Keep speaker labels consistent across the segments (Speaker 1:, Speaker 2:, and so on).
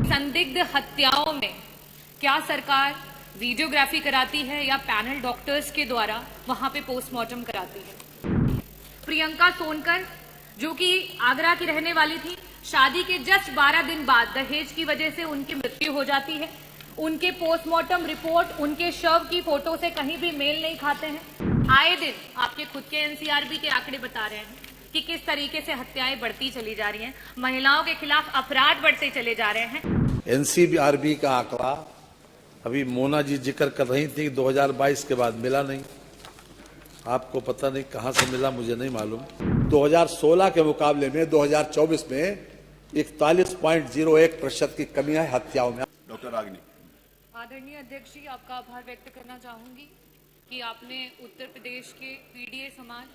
Speaker 1: संदिग्ध हत्याओं में क्या सरकार वीडियोग्राफी कराती है या पैनल डॉक्टर्स के द्वारा वहां पे पोस्टमार्टम कराती है? प्रियंका सोनकर जो कि आगरा की रहने वाली थी, शादी के जस्ट 12 दिन बाद दहेज की वजह से उनकी मृत्यु हो जाती है। उनके पोस्टमार्टम रिपोर्ट उनके शव की फोटो से कहीं भी मेल नहीं खाते हैं। आए दिन आपके खुद के एनसीआरबी के आंकड़े बता रहे हैं कि किस तरीके से हत्याएं बढ़ती चली जा रही हैं, महिलाओं के खिलाफ अपराध बढ़ते चले जा रहे हैं।
Speaker 2: एनसीआरबी का आंकड़ा अभी मोना जी जिक्र कर रही थी 2022 के बाद मिला नहीं। आपको पता नहीं कहां से मिला, मुझे नहीं मालूम। 2016 के मुकाबले में 2024 में 41.01% की कमी है हत्याओं में।
Speaker 3: डॉक्टर रागिनी।
Speaker 1: आदरणीय अध्यक्ष जी, आपका आभार व्यक्त करना चाहूंगी कि आपने उत्तर प्रदेश के पीडीए समाज,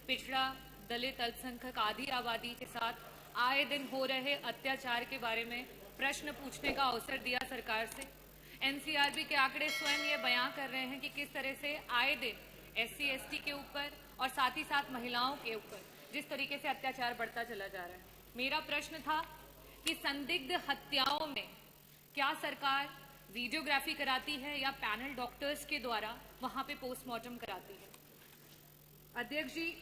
Speaker 1: पिछड़ा, दलित, अल्पसंख्यक आदि आबादी के साथ आए दिन हो रहे अत्याचार के बारे में प्रश्न पूछने का अवसर दिया सरकार से। एनसीआरबी के आंकड़े स्वयं ये बयां कर रहे हैं कि किस तरह से आए दिन एससी एसटी के ऊपर और साथ ही साथ महिलाओं के ऊपर जिस तरीके से अत्याचार बढ़ता चला जा रहा है। मेरा प्रश्न था कि संदिग्ध हत्याओं में क्या सरकार वीडियोग्राफी कराती है या पैनल डॉक्टर्स के द्वारा वहां पे पोस्टमार्टम कराती है? अध्यक्ष जी,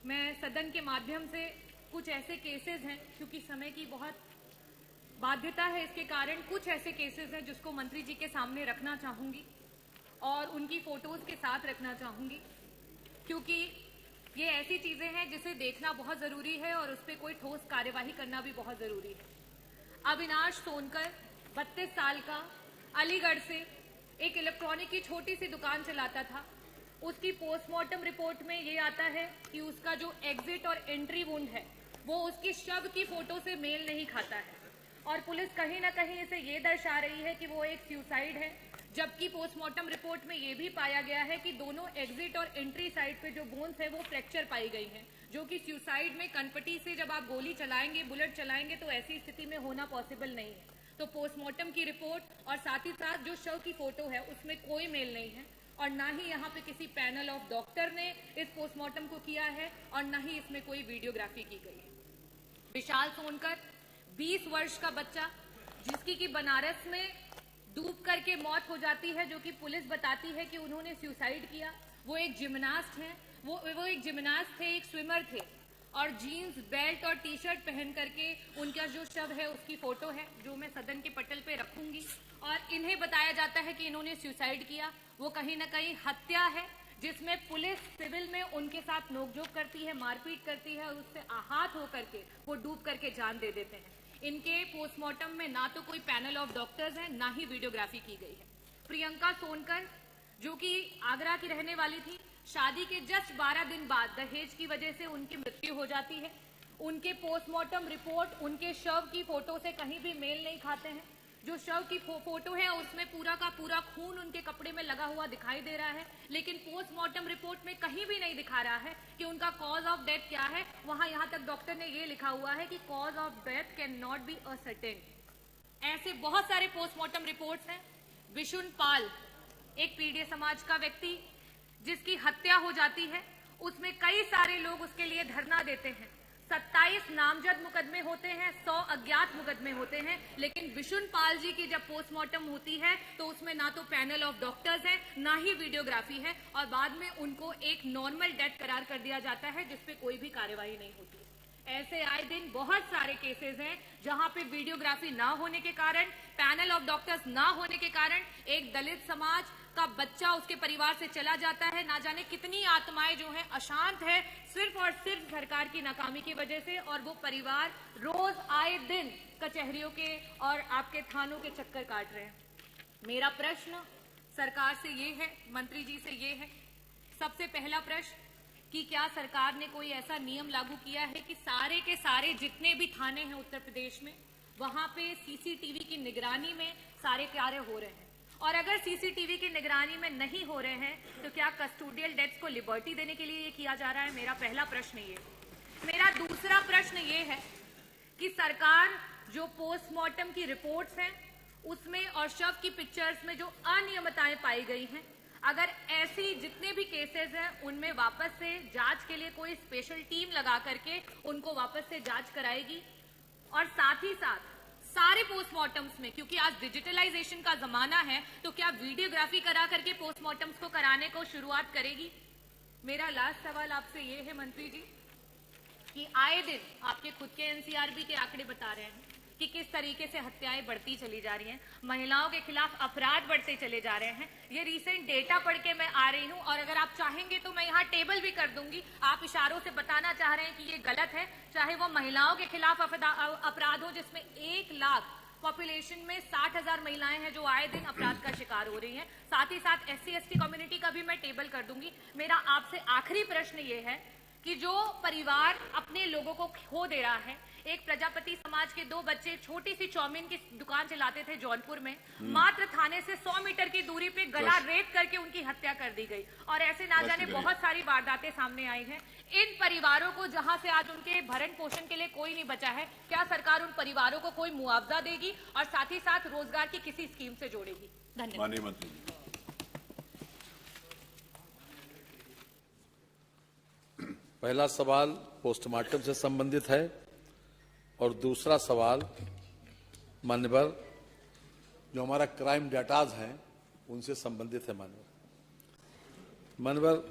Speaker 1: मैं सदन के माध्यम से कुछ ऐसे केसेस हैं, क्योंकि समय की बहुत बाध्यता है, इसके कारण कुछ ऐसे केसेस हैं जिसको मंत्री जी के सामने रखना चाहूंगी और उनकी फोटोज के साथ रखना चाहूंगी, क्योंकि ये ऐसी चीजें हैं जिसे देखना बहुत जरूरी है और उस पर कोई ठोस कार्यवाही करना भी बहुत जरूरी है। अविनाश सोनकर 32 साल का, अलीगढ़ से एक इलेक्ट्रॉनिक की छोटी सी दुकान चलाता था। उसकी पोस्टमार्टम रिपोर्ट में ये आता है कि उसका जो एग्जिट और एंट्री वुंड है वो उसकी शव की फोटो से मेल नहीं खाता है और पुलिस कहीं ना कहीं इसे ये दर्शा रही है कि वो एक सुसाइड है, जबकि पोस्टमार्टम रिपोर्ट में ये भी पाया गया है कि दोनों एग्जिट और एंट्री साइड पे जो बोन्स है वो फ्रैक्चर पाई गई हैं, जो कि सुसाइड में कनपटी से जब आप गोली चलाएंगे, बुलेट चलाएंगे तो ऐसी स्थिति में होना पॉसिबल नहीं है। तो पोस्टमार्टम की रिपोर्ट और साथ ही साथ जो शव की फोटो है उसमें कोई मेल नहीं है और ना ही यहाँ पे किसी पैनल ऑफ डॉक्टर ने इस पोस्टमार्टम को किया है और ना ही इसमें कोई वीडियोग्राफी की गई है। विशाल सोनकर 20 वर्ष का बच्चा जिसकी कि बनारस में डूब करके मौत हो जाती है, जो कि पुलिस बताती है कि उन्होंने सुसाइड किया। वो एक जिम्नास्ट हैं, वो एक जिम्नास्ट थे, एक स्विमर थे और जीन्स, बेल्ट और टी शर्ट पहन करके उनका जो शव है उसकी फोटो है, जो मैं सदन के पटल पे रखूंगी। और इन्हें बताया जाता है कि इन्होंने सुसाइड किया। वो कहीं ना कहीं हत्या है जिसमें पुलिस सिविल में उनके साथ नोकझोंक करती है, मारपीट करती है और उससे आहत होकर के वो डूब करके जान दे देते हैं। इनके पोस्टमार्टम में ना तो कोई पैनल ऑफ डॉक्टर्स है, ना ही वीडियोग्राफी की गई है। प्रियंका सोनकर जो कि आगरा की रहने वाली थी, शादी के जस्ट 12 दिन बाद दहेज की वजह से उनकी मृत्यु हो जाती है। उनके पोस्टमार्टम रिपोर्ट उनके शव की फोटो से कहीं भी मेल नहीं खाते हैं। जो शव की फोटो है उसमें पूरा का पूरा खून उनके कपड़े में लगा हुआ दिखाई दे रहा है, लेकिन पोस्टमार्टम रिपोर्ट में कहीं भी नहीं दिखा रहा है कि उनका कॉज ऑफ डेथ क्या है। वहां यहां तक डॉक्टर ने ये लिखा हुआ है कि cause of death can not be ascertain. ऐसे बहुत सारे पोस्टमार्टम रिपोर्ट्स हैं। विशुन पाल एक पीडीए समाज का व्यक्ति जिसकी हत्या हो जाती है, उसमें कई सारे लोग उसके लिए धरना देते हैं। 27 नामजद मुकदमे होते हैं, 100 अज्ञात मुकदमे होते हैं, लेकिन विशुन पाल जी की जब पोस्टमार्टम होती है तो उसमें ना तो पैनल ऑफ डॉक्टर्स है, ना ही वीडियोग्राफी है और बाद में उनको एक नॉर्मल डेथ करार कर दिया जाता है जिसपे कोई भी कार्यवाही नहीं होती है। ऐसे आए दिन बहुत सारे केसेस हैं जहां पे वीडियोग्राफी ना होने के कारण, पैनल ऑफ डॉक्टर्स ना होने के कारण एक दलित समाज का बच्चा उसके परिवार से चला जाता है। ना जाने कितनी आत्माएं जो हैं अशांत है सिर्फ और सिर्फ सरकार की नाकामी की वजह से, और वो परिवार रोज आए दिन कचहरियों के और आपके थानों के चक्कर काट रहे हैं। मेरा प्रश्न सरकार से ये है, मंत्री जी से ये है, सबसे पहला प्रश्न कि क्या सरकार ने कोई ऐसा नियम लागू किया है कि सारे के सारे जितने भी थाने हैं उत्तर प्रदेश में वहां पे सीसीटीवी की निगरानी में सारे कार्य हो रहे हैं? और अगर सीसीटीवी की निगरानी में नहीं हो रहे हैं तो क्या कस्टोडियल डेथ्स को लिबर्टी देने के लिए ये किया जा रहा है? मेरा पहला प्रश्न ये। मेरा दूसरा प्रश्न ये है कि सरकार जो पोस्टमार्टम की रिपोर्ट्स हैं उसमें और शव की पिक्चर्स में जो अनियमितताएं पाई गई हैं, अगर ऐसी जितने भी केसेस हैं उनमें वापस से जांच के लिए कोई स्पेशल टीम लगा करके उनको वापस से जांच कराएगी और साथ ही साथ सारे पोस्टमार्टम्स में, क्योंकि आज डिजिटलाइजेशन का जमाना है, तो क्या वीडियोग्राफी करा करके पोस्टमार्टम्स को कराने को शुरुआत करेगी? मेरा लास्ट सवाल आपसे ये है मंत्री जी कि आए दिन आपके खुद के एनसीआरबी के आंकड़े बता रहे हैं कि किस तरीके से हत्याएं बढ़ती चली जा रही हैं, महिलाओं के खिलाफ अपराध बढ़ते चले जा रहे हैं। ये रीसेंट डेटा पढ़ के मैं आ रही हूं, और अगर आप चाहेंगे तो मैं यहाँ टेबल भी कर दूंगी। आप इशारों से बताना चाह रहे हैं कि ये गलत है, चाहे वो महिलाओं के खिलाफ अपराध हो, जिसमें 1 लाख पॉपुलेशन में 60,000 महिलाएं हैं जो आए दिन अपराध का शिकार हो रही हैं। साथ ही साथ SC/ST कम्युनिटी का भी मैं टेबल कर दूंगी। मेरा आपसे आखिरी प्रश्न ये है कि जो परिवार अपने लोगों को खो दे रहा है, एक प्रजापति समाज के 2 बच्चे छोटी सी चाउमीन की दुकान चलाते थे जौनपुर में, मात्र थाने से 100 मीटर की दूरी पे गला रेत करके उनकी हत्या कर दी गई, और ऐसे ना जाने बहुत सारी वारदातें सामने आई हैं। इन परिवारों को, जहां से आज उनके भरण पोषण के लिए कोई नहीं बचा है, क्या सरकार उन परिवारों को कोई मुआवजा देगी और साथ ही साथ रोजगार की किसी स्कीम से जोड़ेगी? धन्यवाद।
Speaker 3: माननीय मंत्री जी।
Speaker 2: पहला सवाल पोस्टमार्टम से संबंधित है और दूसरा सवाल मान्यवर जो हमारा क्राइम डाटाज हैं उनसे संबंधित है। मान्यवर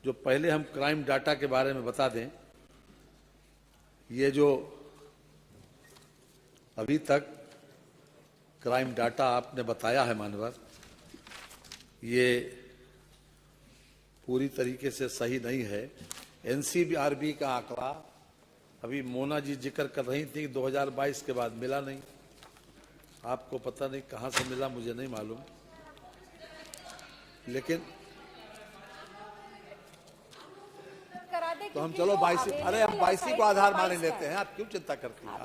Speaker 2: जो पहले हम क्राइम डाटा के बारे में बता दें, ये जो अभी तक क्राइम डाटा आपने बताया है मान्यवर, ये पूरी तरीके से सही नहीं है। NCRB का आंकड़ा अभी मोना जी जिक्र कर रही थी 2022 के बाद मिला नहीं। आपको पता नहीं कहां से मिला, मुझे नहीं मालूम, लेकिन तो हम चलो 22, अरे हम 22 को आधार मान लेते हैं। आप क्यों चिंता करती हैं?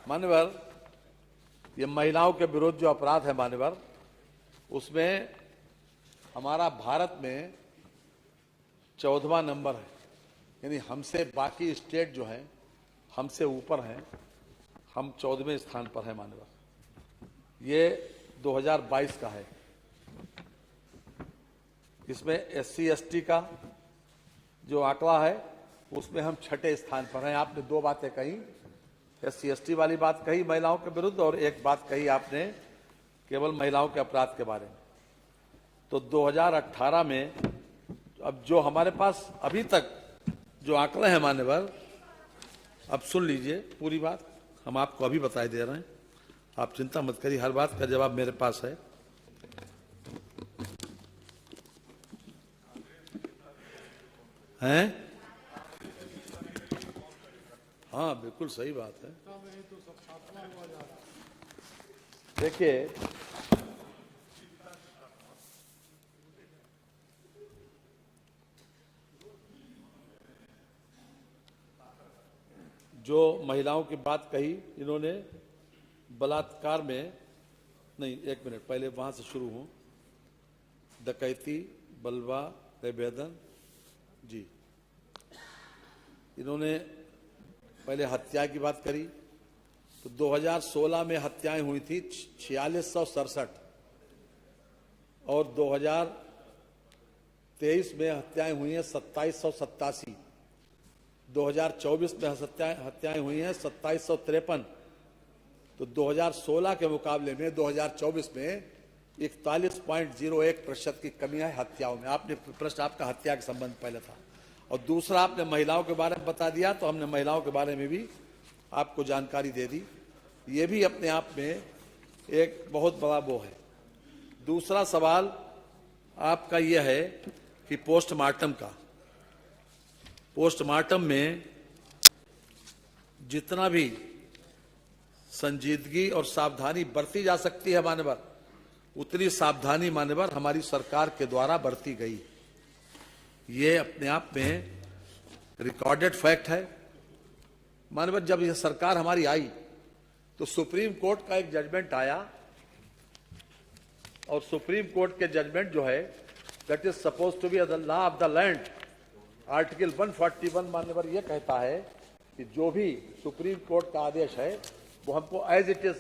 Speaker 2: मान्यवर ये महिलाओं के विरुद्ध जो अपराध है मान्यवर, उसमें हमारा भारत में 14वां नंबर है, यानी हमसे बाकी स्टेट जो है हमसे ऊपर हैं, हम 14वें स्थान पर हैं मान्यवर। ये 2022 का है। इसमें SC/ST का जो आंकड़ा है उसमें हम 6ठे स्थान पर हैं। आपने 2 बातें कही, SC/ST वाली बात कही महिलाओं के विरुद्ध, और एक बात कही आपने केवल महिलाओं के अपराध के बारे में। तो 2018 में अब जो हमारे पास अभी तक जो आंकड़े हैं मान्यवर, अब सुन लीजिए पूरी बात, हम आपको अभी बताई दे रहे हैं, आप चिंता मत करिए, हर बात का जवाब मेरे पास है। हैं? हाँ बिल्कुल सही बात है। देखिए जो महिलाओं की बात कही इन्होंने, बलात्कार में नहीं, 1 मिनट पहले वहां से शुरू हूं, डकैती, बलवा, बेदन जी, इन्होंने पहले हत्या की बात करी। तो 2016 में हत्याएं हुई थी 4667, और 2023 में हत्याएं हुई हैं 2787, 2024 में हत्याएं हुई हैं 2753। तो 2016 के मुकाबले में 2024 में 41.01% की कमी है हत्याओं में। आपने प्रश्न आपका हत्या के संबंध पहले था, और दूसरा आपने महिलाओं के बारे में बता दिया, तो हमने महिलाओं के बारे में भी आपको जानकारी दे दी। ये भी अपने आप में एक बहुत बड़ा वो है। दूसरा सवाल आपका यह है कि पोस्टमार्टम का, पोस्टमार्टम में जितना भी संजीदगी और सावधानी बरती जा सकती है मान्यवर, उतनी सावधानी मान्यवर हमारी सरकार के द्वारा बरती गई। ये अपने आप में रिकॉर्डेड फैक्ट है मान्यवर। जब यह सरकार हमारी आई तो सुप्रीम कोर्ट का एक जजमेंट आया, और सुप्रीम कोर्ट के जजमेंट जो है, that is suppose to be the law of the land, article 141 मान्यवर यह कहता है कि जो भी सुप्रीम कोर्ट का आदेश है वो हमको एज इट इज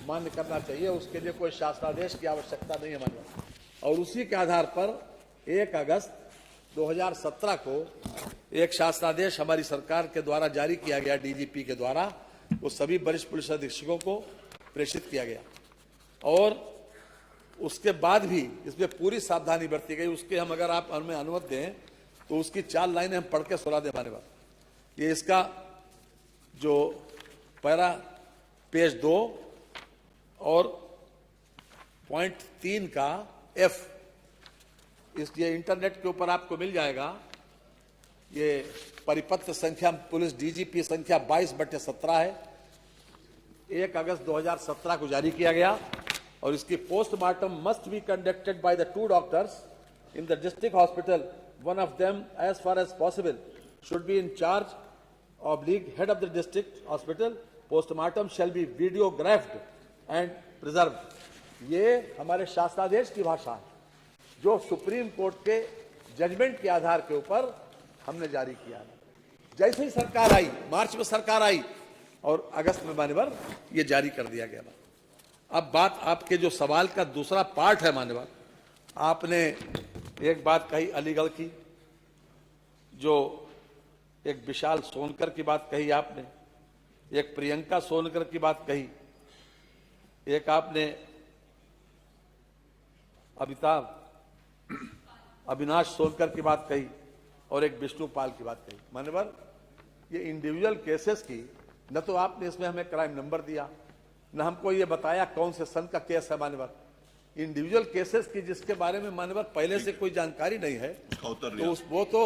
Speaker 2: मान्य करना चाहिए, उसके लिए कोई शासनादेश की आवश्यकता नहीं है मान्यवर। और उसी के आधार पर 1 अगस्त 2017 को एक शासनादेश हमारी सरकार के द्वारा जारी किया गया, DGP के द्वारा, वो सभी वरिष्ठ पुलिस अधीक्षकों को प्रेषित किया गया और उसके बाद भी इसमें पूरी सावधानी बरती गई। उसके हम अगर आप हमें अनुमति दें तो उसकी 4 लाइनें हम पढ़ के सुना दें हमारे पास। ये इसका जो पैरा पेज 2 और पॉइंट 3 का F, ये इंटरनेट के ऊपर आपको मिल जाएगा। ये परिपत्र संख्या पुलिस डीजीपी संख्या 22/17 है, 1 अगस्त 2017 को जारी किया गया और इसकी postmortem must be conducted by the 2 doctors in the district hospital, one of them as far as possible should be in charge oblique head of the district hospital. Postmortem shall be videographed and preserved. ये हमारे शासनादेश की भाषा है जो supreme court के judgement के आधार के ऊपर हमने जारी किया है। जैसे ही सरकार आई, मार्च में सरकार आई और अगस्त में मान्यवर ये जारी कर दिया गया। अब बात आपके जो सवाल का दूसरा पार्ट है मान्यवर, आपने एक बात कही अलीगढ़ की, जो एक विशाल सोनकर की बात कही आपने, एक प्रियंका सोनकर की बात कही, एक आपने अविनाश सोनकर की बात कही और एक विष्णुपाल की बात कही। मान्यवर ये इंडिविजुअल केसेस की न तो आपने इसमें हमें क्राइम नंबर दिया, न हमको ये बताया कौन से सन का केस है। मान्यवर इंडिविजुअल केसेस की जिसके बारे में मान्यवर पहले से कोई जानकारी नहीं है तो वो तो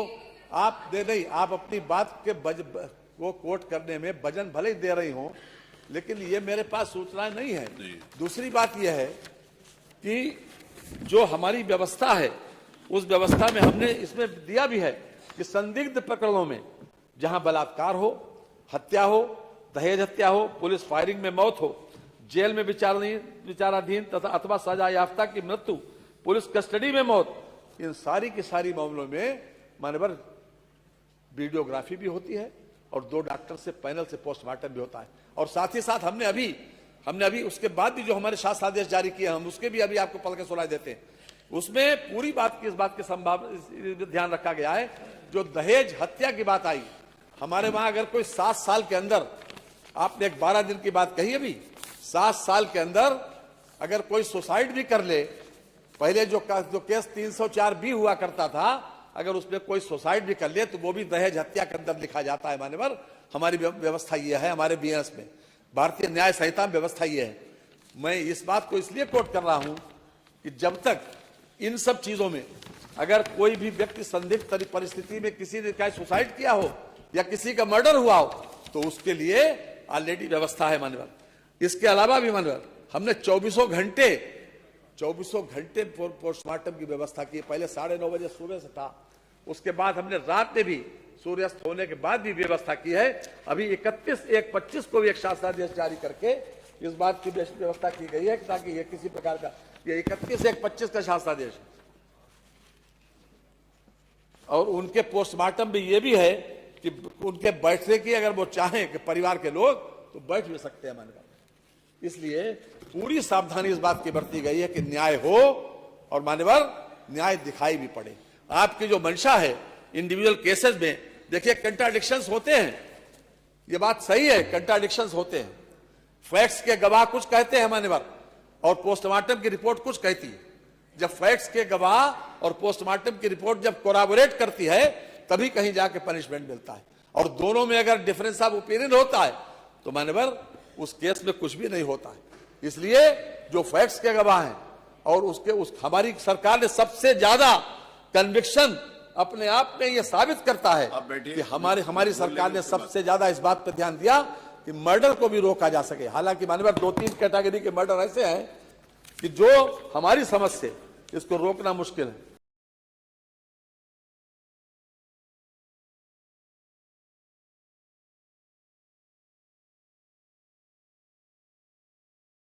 Speaker 2: आप दे नहीं, आप अपनी बात के वो कोट करने में वजन भले ही दे रही हो, लेकिन ये मेरे पास सूचनाएं नहीं है। दूसरी बात यह है कि जो हमारी व्यवस्था है उस व्यवस्था में हमने इसमें दिया भी है कि संदिग्ध प्रकरणों में जहां बलात्कार हो, हत्या हो, दहेज हत्या हो, पुलिस फायरिंग में मौत हो, जेल में विचाराधीन तथा अथवा सजा याफ्ता की मृत्यु, पुलिस कस्टडी में मौत, इन सारी की सारी मामलों में मानवर वीडियोग्राफी भी होती है और 2 डॉक्टर से पैनल से पोस्टमार्टम भी होता है। और साथ ही साथ हमने अभी उसके बाद भी जो हमारे शासनादेश जारी किए हम उसके भी अभी आपको पढ़ के सुनाई देते हैं। उसमें पूरी बात की इस बात की संभावना ध्यान रखा गया है। जो दहेज हत्या की बात आई हमारे वहां, अगर कोई 7 साल के अंदर, आपने एक 12 दिन की बात कही अभी, 7 साल के अंदर अगर कोई सुसाइड भी कर ले, पहले जो केस 304 भी हुआ करता था, अगर उसमें कोई सुसाइड भी कर ले तो वो भी दहेज हत्या के अंदर लिखा जाता है। मान्यवर हमारी व्यवस्था ये है, हमारे बीएस में भारतीय न्याय संहिता में व्यवस्था ये है। मैं इस बात को इसलिए कोट कर रहा हूं कि जब तक इन सब चीजों में अगर कोई भी व्यक्ति संदिग्ध परिस्थिति में किसी ने चाहे सुसाइड किया हो या किसी का मर्डर हुआ हो तो उसके लिए ऑलरेडी व्यवस्था है मान्यवर। इसके अलावा भी मान्यवर हमने 24 घंटे पोस्टमार्टम की व्यवस्था की। पहले 9:30 बजे सुबह से था, उसके बाद हमने रात में भी सूर्यास्त होने के बाद भी व्यवस्था की है। अभी 31/1/25 को भी एक शासनादेश जारी करके इस बात की व्यवस्था की गई है ताकि ये किसी प्रकार का, ये 31/1/25 का शासनादेश है। और उनके पोस्टमार्टम में ये भी है कि उनके बैठने की अगर वो चाहें कि परिवार के लोग तो बैठ भी सकते हैं मान्यवर। इसलिए पूरी सावधानी इस बात की बरती गई है कि न्याय हो और मान्यवर न्याय दिखाई भी पड़े। आपकी जो मंशा है इंडिविजुअल केसेस में, देखिए कंट्राडिक्शंस होते हैं, ये बात सही है, कंट्राडिक्शंस होते हैं। फैक्ट्स के गवाह कुछ कहते हैं मान्यवर और पोस्टमार्टम की रिपोर्ट कुछ कहती है। जब फैक्ट्स के गवाह और पोस्टमार्टम की रिपोर्ट जब कोराबोरेट करती है तभी कहीं जाके पनिशमेंट मिलता है। और दोनों में अगर डिफरेंस ऑफ ओपिनियन होता है तो मान्यवर उस केस में कुछ भी नहीं होता है। इसलिए जो फैक्ट्स के गवाह हैं और हमारी सरकार ने सबसे ज्यादा कन्विक्शन अपने आप में यह साबित करता है कि हमारी सरकार ने सबसे ज्यादा इस बात पर ध्यान दिया कि मर्डर को भी रोका जा सके। हालांकि मान्यवर 2-3 कैटेगरी के मर्डर ऐसे हैं कि जो हमारी समझ से इसको रोकना मुश्किल है।